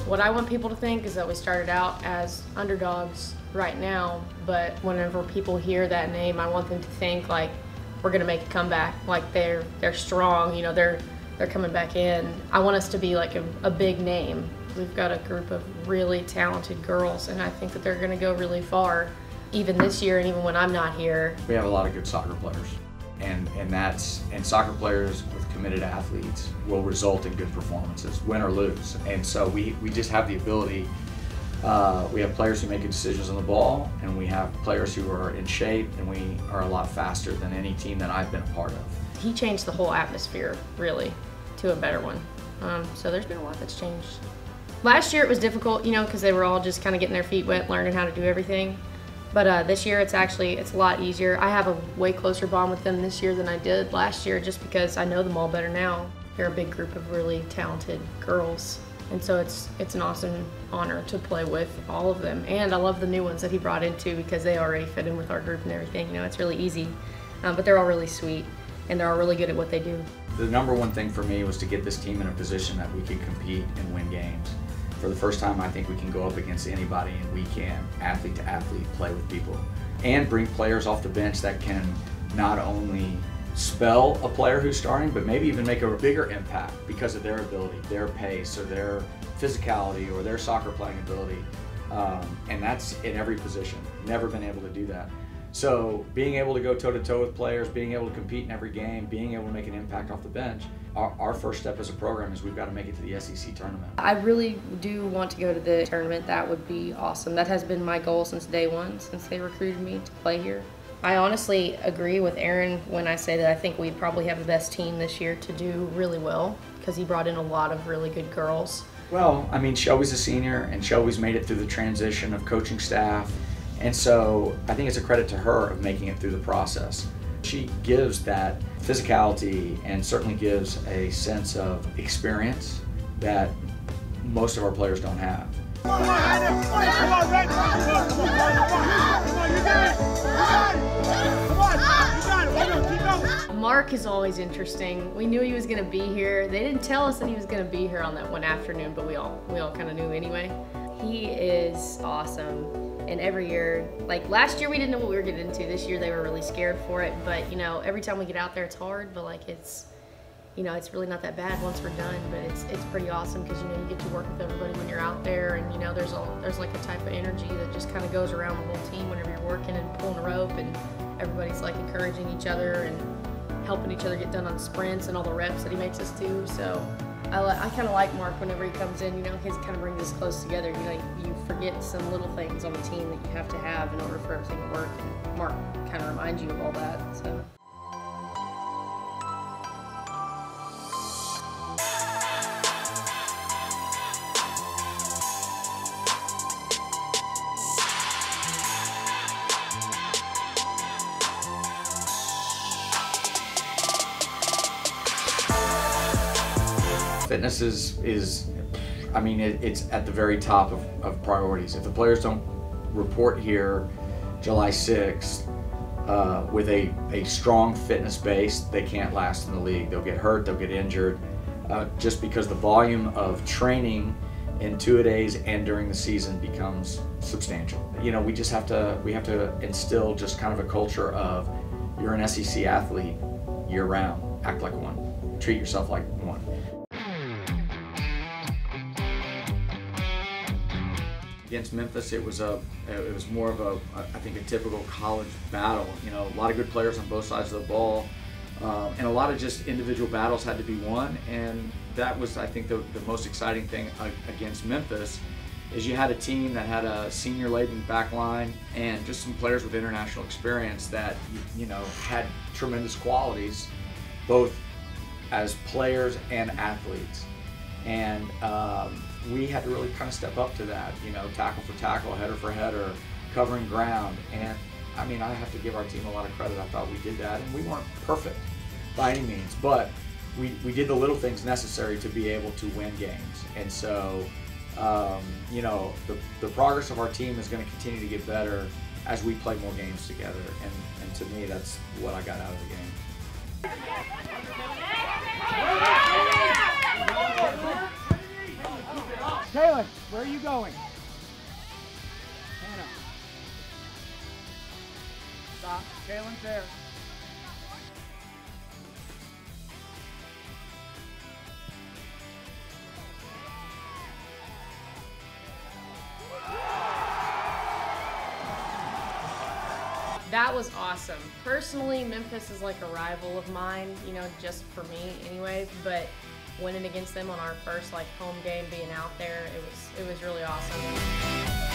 What I want people to think is that we started out as underdogs right now, but whenever people hear that name, I want them to think like we're gonna make a comeback, like they're strong, you know, they're coming back in. I want us to be like a big name. We've got a group of really talented girls, and I think that they're gonna go really far, even this year and even when I'm not here. We have a lot of good soccer players, and soccer players with committed athletes will result in good performances, win or lose. And so we just have the ability. We have players who make good decisions on the ball, and we have players who are in shape, and we are a lot faster than any team that I've been a part of. He changed the whole atmosphere, really, to a better one. So there's been a lot that's changed. Last year it was difficult, you know, because they were all just kind of getting their feet wet, learning how to do everything. But this year it's a lot easier. I have a way closer bond with them this year than I did last year, just because I know them all better now. They're a big group of really talented girls. And so it's an awesome honor to play with all of them. And I love the new ones that he brought in too, because they already fit in with our group and everything. You know, it's really easy. But they're all really sweet, and they're all really good at what they do. The number one thing for me was to get this team in a position that we could compete and win games. For the first time, I think we can go up against anybody, and we can, athlete to athlete, play with people. And bring players off the bench that can not only spell a player who's starting, but maybe even make a bigger impact because of their ability, their pace, or their physicality, or their soccer playing ability. And that's in every position. Never been able to do that. So being able to go toe-to-toe with players, being able to compete in every game, being able to make an impact off the bench, our first step as a program is we've got to make it to the SEC tournament. I really do want to go to the tournament. That would be awesome. That has been my goal since day one, since they recruited me to play here. I honestly agree with Aaron when I say that I think we probably have the best team this year to do really well, because he brought in a lot of really good girls. Well, I mean, Shelby's a senior, and Shelby's made it through the transition of coaching staff. And so I think it's a credit to her of making it through the process. She gives that physicality and certainly gives a sense of experience that most of our players don't have. Mark is always interesting. We knew he was going to be here. They didn't tell us that he was going to be here on that one afternoon, but we all kind of knew anyway. He is awesome. And every year, like last year we didn't know what we were getting into. This year they were really scared for it. But you know, every time we get out there it's hard, but like it's really not that bad once we're done. But it's pretty awesome because you know, you get to work with everybody when you're out there, and you know, there's like a type of energy that just kind of goes around the whole team whenever you're working and pulling a rope, and everybody's like encouraging each other and helping each other get done on sprints and all the reps that he makes us do. So I kind of like Mark whenever he comes in. You know, he kind of brings us close together. You know, you forget some little things on the team that you have to have in order for everything to work. And Mark kind of reminds you of all that. So. Fitness is I mean, it's at the very top of priorities. If the players don't report here July 6th with a strong fitness base, they can't last in the league. They'll get hurt, they'll get injured, just because the volume of training in two-a-days and during the season becomes substantial. You know, we have to instill just kind of a culture of you're an SEC athlete year-round. Act like one. Treat yourself like one. Against Memphis, it was more of I think a typical college battle. You know, a lot of good players on both sides of the ball, and a lot of just individual battles had to be won. And that was, I think, the most exciting thing against Memphis, is you had a team that had a senior-laden back line and just some players with international experience that you know had tremendous qualities, both as players and athletes. And we had to really kind of step up to that, you know, tackle for tackle, header for header, covering ground. And I mean, I have to give our team a lot of credit. I thought we did that, and we weren't perfect by any means, but we did the little things necessary to be able to win games. And so, you know, the progress of our team is going to continue to get better as we play more games together. And to me, that's what I got out of the game. Taylor. are you going? Hannah. Stop. Jalen's there. That was awesome. Personally, Memphis is like a rival of mine, you know, just for me anyway, but winning against them on our first like home game, being out there, it was really awesome.